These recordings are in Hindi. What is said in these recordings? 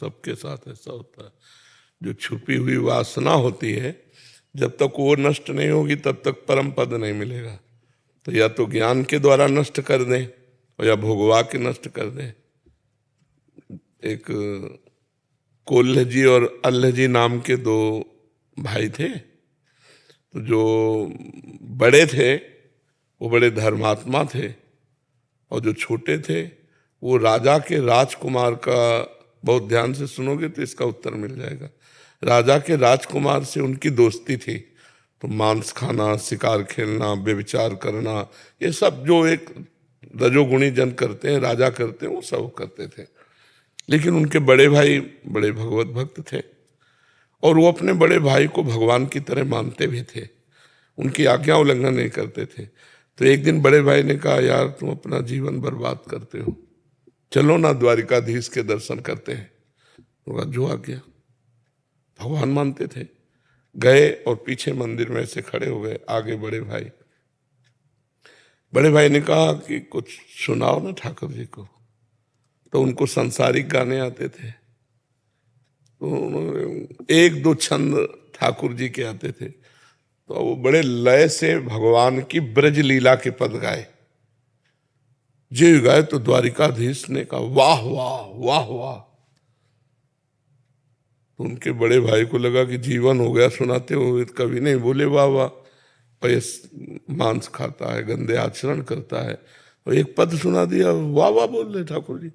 सबके साथ ऐसा होता है। जो छुपी हुई वासना होती है, जब तक वो नष्ट नहीं होगी तब तक परम पद नहीं मिलेगा। तो या तो ज्ञान के द्वारा नष्ट कर दें और या भोगवा के नष्ट कर दें। एक कोल्ह जी और अल्ह जी नाम के दो भाई थे। तो जो बड़े थे वो बड़े धर्मात्मा थे, और जो छोटे थे वो राजा के राजकुमार का, बहुत ध्यान से सुनोगे तो इसका उत्तर मिल जाएगा। राजा के राजकुमार से उनकी दोस्ती थी, तो मांस खाना, शिकार खेलना, व्यभिचार करना, ये सब जो एक रजोगुणी जन करते हैं, राजा करते हैं, वो सब करते थे। लेकिन उनके बड़े भाई बड़े भगवत भक्त थे, और वो अपने बड़े भाई को भगवान की तरह मानते भी थे, उनकी आज्ञा उल्लंघन नहीं करते थे। तो एक दिन बड़े भाई ने कहा, यार तुम अपना जीवन बर्बाद करते हो, चलो ना द्वारिकाधीश के दर्शन करते हैं। तो जो आ गया, भगवान मानते थे, गए और पीछे मंदिर में से खड़े हो गए। आगे बड़े भाई ने कहा कि कुछ सुनाओ ना ठाकुर जी को। तो उनको सांसारिक गाने आते थे, तो उन्होंने एक दो छंद ठाकुर जी के आते थे, तो वो बड़े लय से भगवान की ब्रज लीला के पद गाए। जी गाए तो द्वारिकाधीश ने कहा, वाह वाह वाह वाह। तो उनके बड़े भाई को लगा कि जीवन हो गया सुनाते हुए, कभी नहीं बोले वाह वाह, और ये मांस खाता है, गंदे आचरण करता है, और एक पद सुना दिया, वाह वाह बोल रहे ठाकुर जी।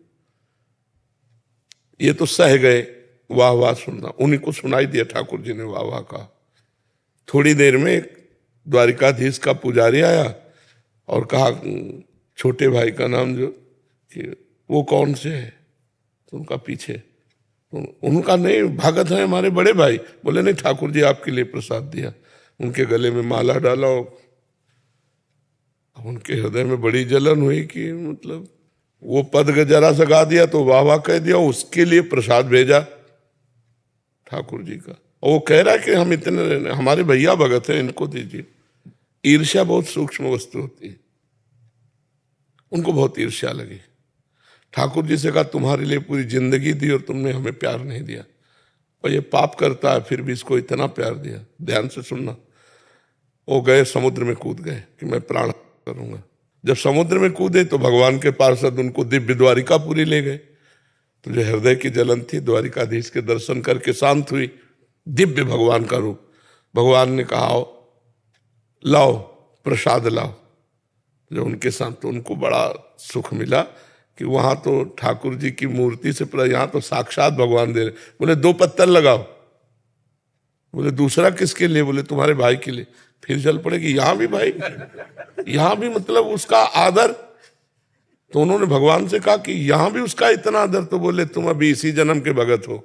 ये तो सह गए वाह वाह सुनना, उन्हीं को सुनाई दिया ठाकुर जी ने वाह वाह कहा। थोड़ी देर में द्वारिकाधीश का पुजारी आया और कहा, छोटे भाई का नाम जो कि वो कौन से है? तो उनका पीछे, तो उनका नहीं, भगत है हमारे बड़े भाई। बोले नहीं, ठाकुर जी आपके लिए प्रसाद दिया। उनके गले में माला डाला। उनके हृदय में बड़ी जलन हुई कि मतलब वो पद जरा सा गा दिया तो वाह वाह कह दिया, उसके लिए प्रसाद भेजा ठाकुर जी का। और वो कह रहा है कि हम इतने, हमारे भैया भगत हैं, इनको दीजिए। ईर्ष्या बहुत सूक्ष्म वस्तु होती है, उनको बहुत ईर्ष्या लगी। ठाकुर जी से कहा, तुम्हारे लिए पूरी जिंदगी दी और तुमने हमें प्यार नहीं दिया, और ये पाप करता है फिर भी इसको इतना प्यार दिया। ध्यान से सुनना। वो गए समुद्र में कूद गए कि मैं प्राण करूंगा। जब समुद्र में कूदे तो भगवान के पार्षद उनको दिव्य द्वारिकापुरी ले गए। तो जो हृदय की जलन थी द्वारिकाधीश के दर्शन करके शांत हुई। दिव्य भगवान का रूप। भगवान ने कहा, आओ लाओ प्रसाद लाओ। जो उनके साथ, तो उनको बड़ा सुख मिला कि वहां तो ठाकुर जी की मूर्ति से, यहाँ तो साक्षात भगवान दे रहे। बोले 2 पत्तल लगाओ। बोले दूसरा किसके लिए? बोले तुम्हारे भाई के लिए। फिर चल पड़ेगी, यहां भी भाई, यहां भी मतलब उसका आदर। तो उन्होंने भगवान से कहा कि यहां भी उसका इतना आदर। तो बोले तुम अभी इसी जन्म के भगत हो,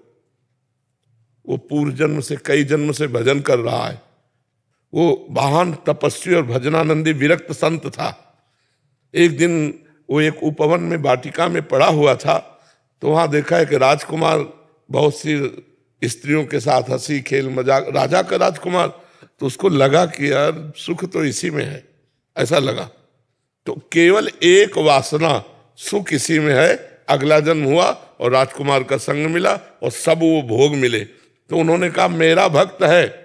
वो पूर्व जन्म से, कई जन्म से भजन कर रहा है। वो महान तपस्वी और भजनानंदी विरक्त संत था। एक दिन वो एक उपवन में वाटिका में पड़ा हुआ था, तो वहां देखा है कि राजकुमार बहुत सी स्त्रियों के साथ हंसी खेल मजाक, राजा का राजकुमार। तो उसको लगा कि यार सुख तो इसी में है, ऐसा लगा। तो केवल एक वासना, सुख इसी में है। अगला जन्म हुआ और राजकुमार का संग मिला और सब वो भोग मिले। तो उन्होंने कहा मेरा भक्त है,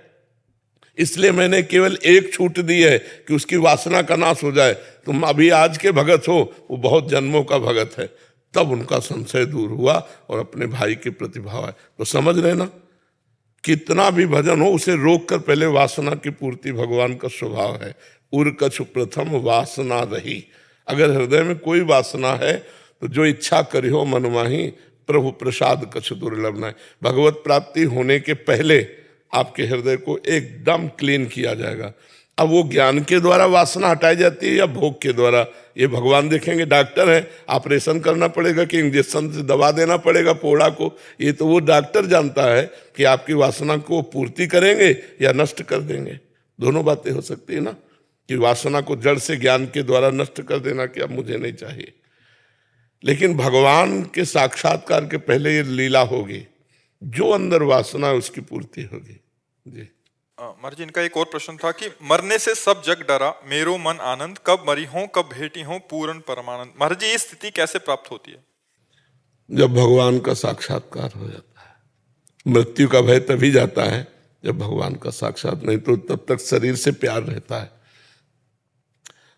इसलिए मैंने केवल एक छूट दी है कि उसकी वासना का नाश हो जाए। तुम अभी आज के भगत हो, वो बहुत जन्मों का भगत है। तब उनका संशय दूर हुआ और अपने भाई के प्रति भाव आए। तो समझ रहे ना, कितना भी भजन हो उसे रोक कर पहले वासना की पूर्ति भगवान का स्वभाव है। उर कछु प्रथम वासना रही। अगर हृदय में कोई वासना है तो जो इच्छा करी हो मन माही, प्रभु प्रसाद कछु दुर्लभ नहीं। भगवत प्राप्ति होने के पहले आपके हृदय को एकदम क्लीन किया जाएगा। अब वो ज्ञान के द्वारा वासना हटाई जाती है या भोग के द्वारा, ये भगवान देखेंगे। डॉक्टर है, ऑपरेशन करना पड़ेगा कि इंजेक्शन से दवा देना पड़ेगा फोड़ा को, ये तो वो डॉक्टर जानता है कि आपकी वासना को पूर्ति करेंगे या नष्ट कर देंगे। दोनों बातें हो सकती है ना, कि वासना को जड़ से ज्ञान के द्वारा नष्ट कर देना कि अब मुझे नहीं चाहिए। लेकिन भगवान के साक्षात्कार के पहले ये लीला होगी, जो अंदर वासना है उसकी पूर्ति होगी। जी महाराज जी, इनका एक और प्रश्न था कि मरने से सब जग डरा, मेरो मन आनंद, कब मरी हो कब भेटी हो पूर्ण परमानंद। महाराज जी, ये स्थिति कैसे प्राप्त होती है? जब भगवान का साक्षात्कार हो जाता है। मृत्यु का भय तभी जाता है जब भगवान का साक्षात, नहीं तो तब तक शरीर से प्यार रहता है।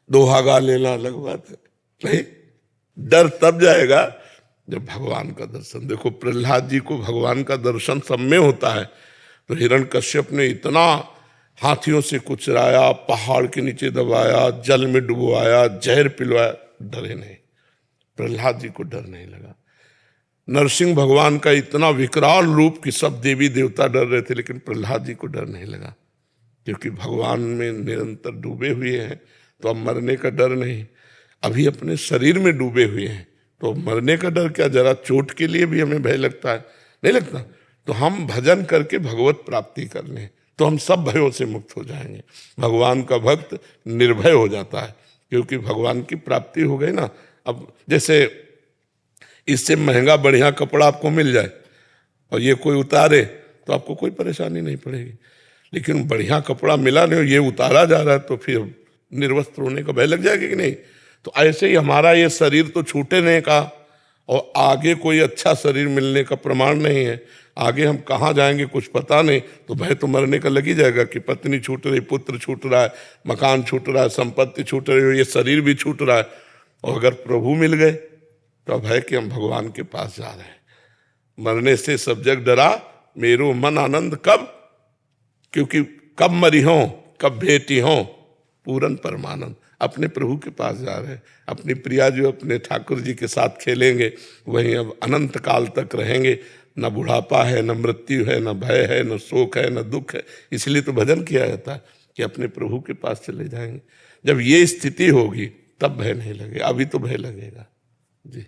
दोहागा लेना अलग बात है, नहीं, डर तब जाएगा जब भगवान का दर्शन। देखो प्रहलाद जी को भगवान का दर्शन सब में होता है, तो हिरण्यकश्यप ने इतना हाथियों से कुचराया, पहाड़ के नीचे दबाया, जल में डुबवाया, जहर पिलवाया, डरे नहीं। प्रहलाद जी को डर नहीं लगा। नरसिंह भगवान का इतना विकराल रूप कि सब देवी देवता डर रहे थे, लेकिन प्रहलाद जी को डर नहीं लगा, क्योंकि भगवान में निरंतर डूबे हुए हैं। तो अब मरने का डर नहीं, अभी अपने शरीर में डूबे हुए हैं, तो मरने का डर क्या, जरा चोट के लिए भी हमें भय लगता है, नहीं लगता? तो हम भजन करके भगवत प्राप्ति कर लें तो हम सब भयों से मुक्त हो जाएंगे। भगवान का भक्त निर्भय हो जाता है, क्योंकि भगवान की प्राप्ति हो गई ना। अब जैसे इससे महंगा बढ़िया कपड़ा आपको मिल जाए और ये कोई उतारे तो आपको कोई परेशानी नहीं पड़ेगी, लेकिन बढ़िया कपड़ा मिला नहीं, ये उतारा जा रहा है, तो फिर निर्वस्त्र होने का भय लग जाएगा कि नहीं। तो ऐसे ही हमारा ये शरीर तो छूटने का और आगे कोई अच्छा शरीर मिलने का प्रमाण नहीं है। आगे हम कहाँ जाएंगे कुछ पता नहीं, तो भय तो मरने का लग ही जाएगा कि पत्नी छूट रही, पुत्र छूट रहा है, मकान छूट रहा है, संपत्ति छूट रही है, ये शरीर भी छूट रहा है। और अगर प्रभु मिल गए तो अब है कि हम भगवान के पास जा रहे हैं। मरने से सब जग डरा, मेरो मन आनंद कब, क्योंकि कब मरी हो, कब भेटी हो, पूरन परमानंद। अपने प्रभु के पास जा रहे हैं, अपनी प्रिया जो अपने ठाकुर जी के साथ खेलेंगे, वहीं अब अनंत काल तक रहेंगे। न बुढ़ापा है, न मृत्यु है, न भय है, न शोक है, न दुख है। इसलिए तो भजन किया जाता है कि अपने प्रभु के पास चले जाएंगे। जब ये स्थिति होगी तब भय नहीं लगेगा, अभी तो भय लगेगा जी।